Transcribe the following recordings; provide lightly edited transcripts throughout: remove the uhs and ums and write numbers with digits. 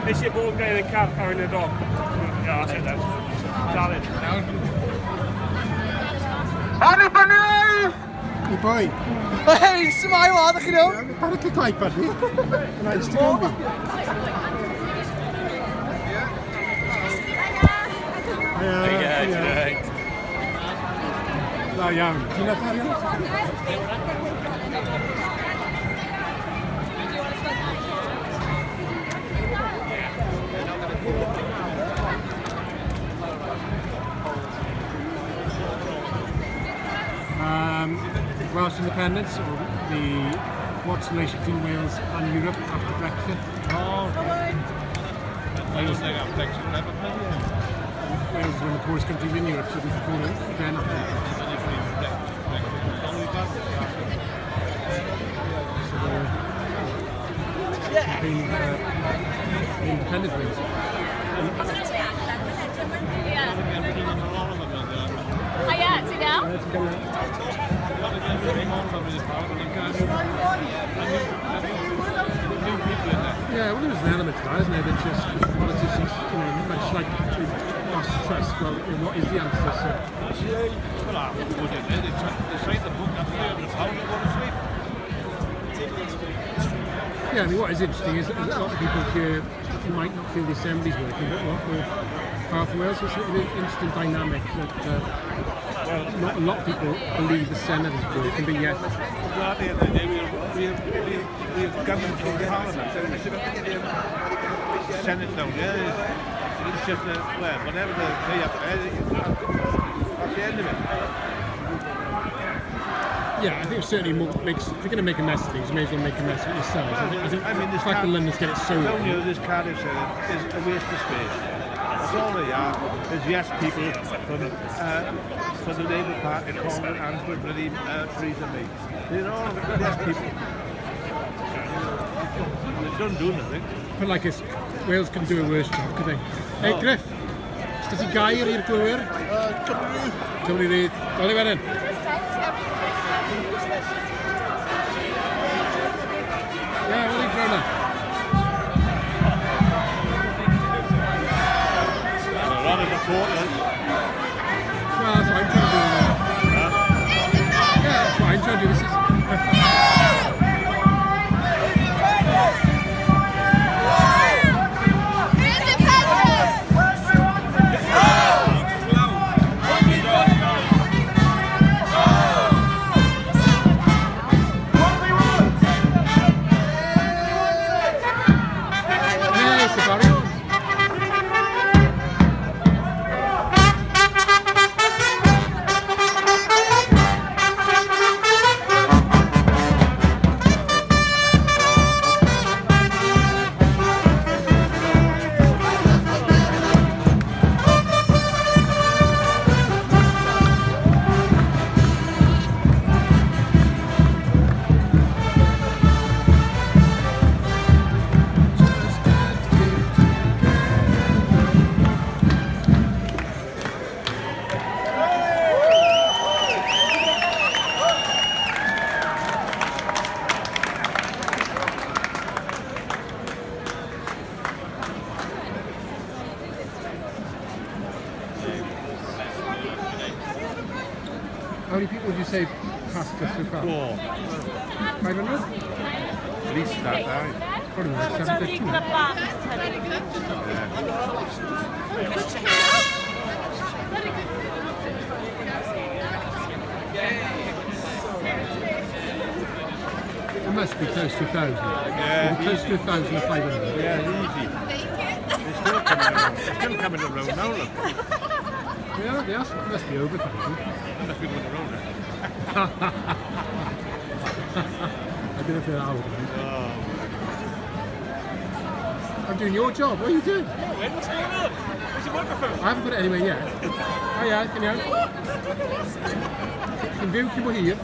Is je boven in een kap or in a dog? Ja, zeg dat. Challenge. Hanny Bunny! Hey boy. Hey, smile on the kiddo. Para que cai, buddy. Nice to go. Ja. Da iawn. Ti'n Arian? Welsh independence, or what's the relation between Wales and Europe after Brexit? Oh, Wales they got Brexit never played. Wales is one of the poorest countries in Europe, so we can call it again after independent Wales. Yeah, see now? Yeah, well, there's an element to that, isn't there? That just politicians, much like they lost trust. Well, what is the answer? So. Yeah, I mean, what is interesting is that a lot of people here might not feel the Assembly's working, but with Cardiff Wales, it's an interesting dynamic that not a lot of people believe the Senate is working, but yet. Well, at the end of the day, we've government from Parliament, Senate down there. It's just whatever they say up there, that's the end of it. Yeah, I think it certainly makes. If you're going to make a mess of things, you may as well make a mess of it yourselves. I think the fact that London's get it so wrong. This Cardiff Senate is a waste of space. That's all they are. There's yes people for the Labour Party, Common, and for bloody Theresa May. They're all yes people. They don't do nothing. But like Wales can do a worse job, could they? Hey, Griff, does he gair i'r glywyr? Cymru Rydd. Dol i wedyn. Yeah, what are you trying to? A lot of supporters. Well, that's what I'm trying to do now. Yeah, that's what I'm trying to do. This is... How many people would you say passed us so far? 4. 500? At least that, right? Probably more, 750. It must be close to 1,000. Yeah, close to 1,500. Yeah, easy. They're still coming around now, look. Yeah, they must be over 1,000. Must be going around there. I don't know if they're out. Oh. I'm doing your job. What are you doing? What's going on? Where's your microphone? I haven't put it anywhere yet. Oh yeah, can you? Can fyw cyn bo hir.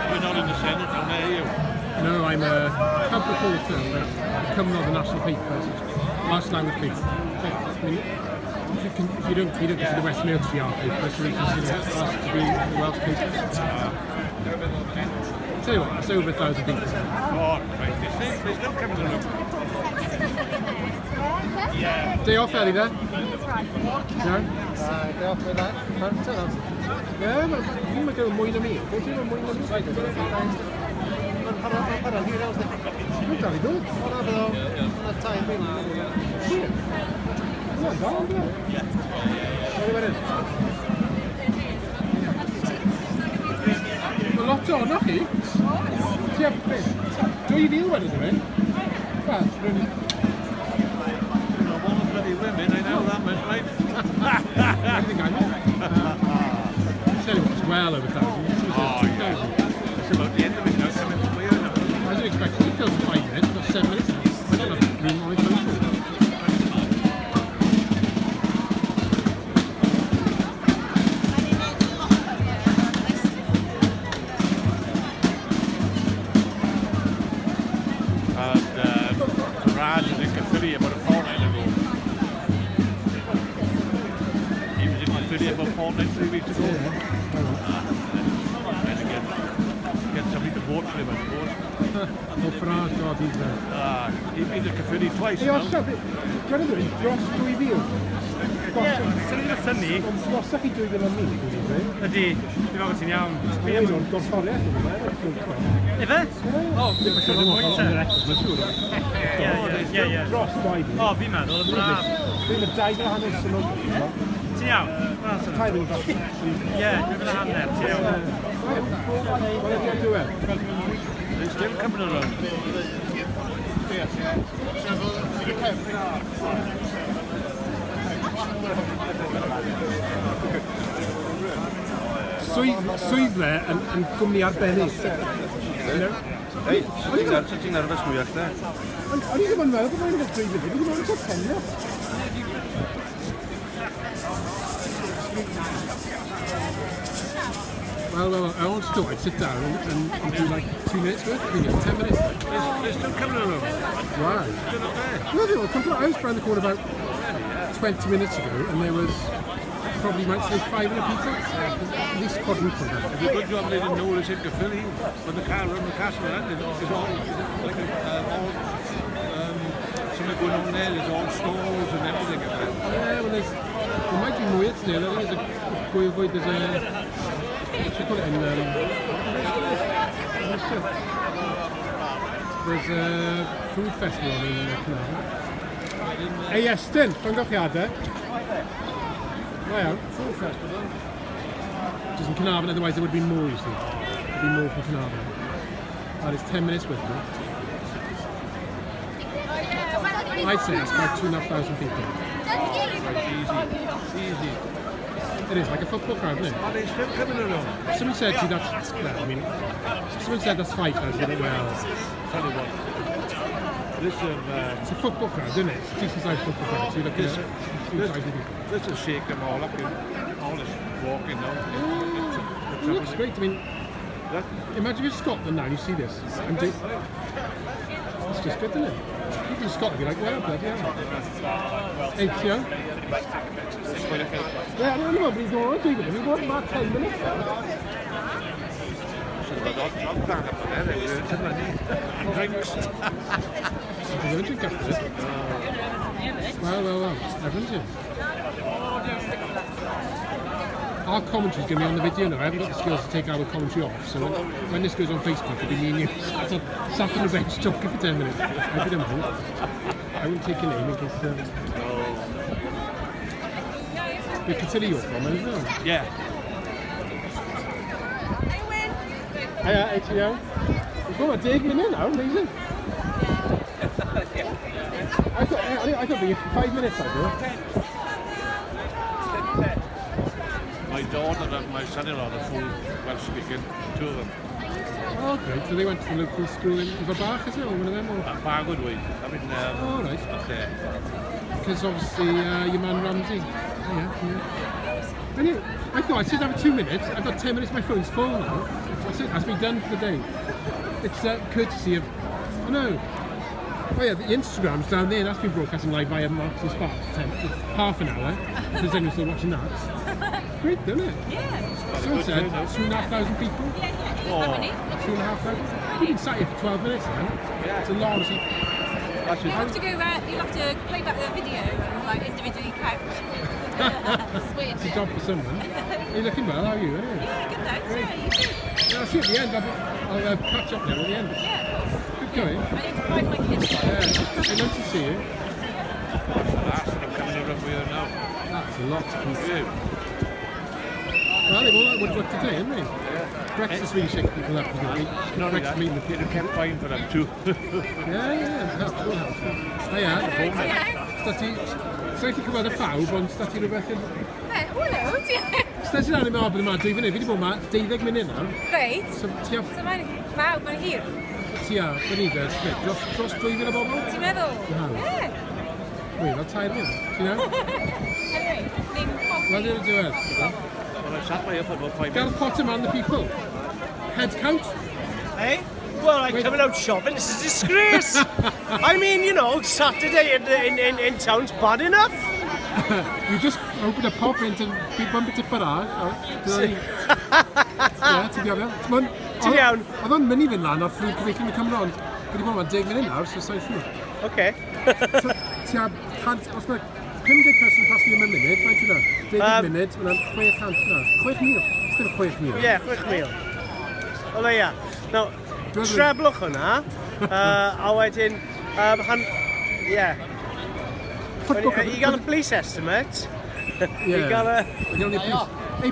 You're not in the Senate, are you? No, I'm a cub reporter for Cymru, the national paper. Last language paper. I mean, if you don't consider West Wales to be our paper, so we consider us to be the Welsh paper. Tell you what, it's over 1,000 people. Oh, right. They're still coming along. Day off early there? No? Day off with that. Yeah, but you might go mwy na mi. Go ti'n go mwy na mi? Mae'n parod hir awr. Dwi'n dal i ddod. Hwna bydd o'n tair mil. Mae'n dal, ynddo? Ie. Mae'n wedyn. Mae lot o onoch chi. Ti ef beth? 2,000 wedyn dwi'n mynd. Wel, rwy'n... One of the bloody women, I know that much, right? I think I know. Tell you what, it's well over 1,000. Oh, yeah. It's about the end of it now, coming for you now. I didn't expect it to film for 5 minutes, but 7 minutes now. I don't have room on my phone. Raj was in Caerdydd about a fortnight ago. He was in Caerdydd about a fortnight, 3 weeks ago. And again, get somebody to vote for him, I suppose. Oh, Farage, God, he's there. He's been to Caerdydd twice Hey, now. Osha, dwi'n dweud, dros 2,000. Sy'n ni'n ffynnu? Gosach chi 2,000 am mi, dwi'n dweud. Ydy, dwi'n meddwl ti'n iawn. Fi am o'n gorfforiaeth yn yma. Ife? O, ddim yn siŵr o bwynt e. Ie. Dros 2,000. O, fi'n meddwl, yn braf. Dwi'n mynd 2,500 sy'n o'n dweud. Ti'n iawn? Tair yn dros. Ie, dwi'n mynd hanner, ti'n iawn. Wel, ydy'n diwedd. They're still coming around. Swydd le yn gwmni arbennig. Hei, ti'n nerfus mwyach da? O'n i ddim yn meddwl bod mae'n mynd drwy fyny, dwi'n meddwl bod yn tenio. Well, I want to I'd sit down and do like 2 minutes worth, maybe 10 minutes. They're still coming around. Right. They're not there. No, they were. I was round the corner about 20 minutes ago, and there was probably, might say, 500 people. At least quadruple that. It's a good job they didn't know what it's in Caerdydd, but the car around the castle and it's all like something going on there. There's all stalls and everything. Yeah, well, there might be more today. I think there's a Gwyl, there's a... What do you call it in... there's a food festival in Caerdydd. Hey, Estyn, llongyffiadau. Well, food festival. Just in Caerdydd, otherwise there would be more, you see. There would be more from Caerdydd. And it's 10 minutes with me. I'd say it's about 2,500 people. Easy. It is like a football crowd, isn't it? Are they still coming around? Someone said to you that's, well, I mean, someone said that's 5,000, well, Tell you what. it's a football crowd, isn't it? It's a decent sized football crowd, so you're looking at 2,000 people. Let's just shake them all up and all this walking now. It looks great, I mean, imagine if you're Scotland now and you see this, and it's just good, isn't it? People in Scotland be like, well, bloody hell. Hey, you know? Yeah, I don't know, but he's going on doing it. He's going about 10 minutes. Drinks. You're going to drink after this. Well, everyone's in. Our commentary's going to be on the video now. I haven't got the skills to take our commentary off, so when this goes on Facebook, it'll be me and you sat on the bench talking for 10 minutes. I don't mind. I wouldn't take your name in case... We consider you're from it, isn't it? Yeah. Hiya, HEO. We've got a dig in now, amazing. I thought it'd be 5 minutes, I do. My my daughter and my son-in-law are full Welsh speaking, two of them. Oh, great. So they went to the local school in Inverbach, is it, or one of them? Or? Bargood way. I mean, Oh, right. that's there. Because obviously your man Ramsey. Oh, yeah. Anyway, I thought I should have 2 minutes. I've got 10 minutes, my phone's full now. That's me done for the day. It's courtesy of... I know. Oh yeah, the Instagram's down there. That's been broadcasting live via Marks and Sparks for half an hour. If there's anyone still watching that. Great, isn't it? Yeah. So said 2,500 people. How many? 2,500. We've been sat here for 12 minutes now. It's a lot of people. You have to go around, you'll have to play back the video and like individually count. It's a job for someone. You're looking well, how are you? Anyway? Yeah, good thanks. Yeah, you too. Yeah, I'll see you at the end. I'll catch up there at the end. Yeah. Good going. I need to find my kids. Yeah, hey, nice to see you. I'm coming around with you now. That's a lot to keep. Yeah. Well, they've all got work to do, haven't they? Breakfast really shake people up, isn't it? Not Breakfast meeting the you people. kept fine for them too. Yeah, it helps. Oh yeah. Sa'n ti'n cyfod y ffawb, ond sda ti rhywbeth yn... Hwnnw, ti? Sda ti'n angen meddwl bod yma 2 funud, fi wedi bod yma 12 munud nawr. Reit. So ti a... So mae'n fawr, mae'n hir. Ti a, yn nifer, dros 2 funud o bobl? Ti'n meddwl? Ie. Wei, fel 2 funud, ti'n know? Anyway, ni'n coffee. Well, you're doing it. Well, I sat my up about 5 Gael minutes. Potter man the people. Headcount. Hey? Well, I'm coming out shopping. This is a disgrace. I mean, you know, Saturday in town's bad enough. You just opened a pop into bump into Farage. Yeah, ti'n gwybod? Ti'n iawn? Oedd o'n mynd I fynd lan o'r ffrwyd cyfeillio yn Cymru ond wedi bod yma 10 munud nawr, so sa'n ffrwyd. Okay. Ti a, os mae 50 person pas fi am y munud, faint yna? 10 munud, yna'n 600 yna. 6,000. Ysdim 6,000. Yeah, 6,000. Wel, there you are. Now, treblwch hwnna, a wedyn, yeah. You got a police estimate. Yeah. You got a... Hey,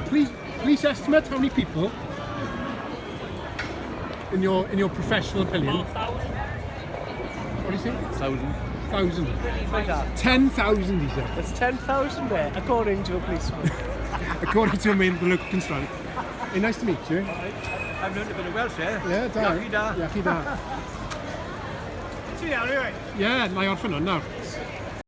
police estimate how many people in your professional opinion? What do you think? 1,000. 10,000, he said. There's 10,000 there, according to a policeman. According to a man, the local consultant. Hey, nice to meet you. I've learned a bit of Welsh, yeah? Yeah, da. Iachyd da. Iachyd da. Ti'n iawn, anyway? Yeah, na I orffen hwn nawr.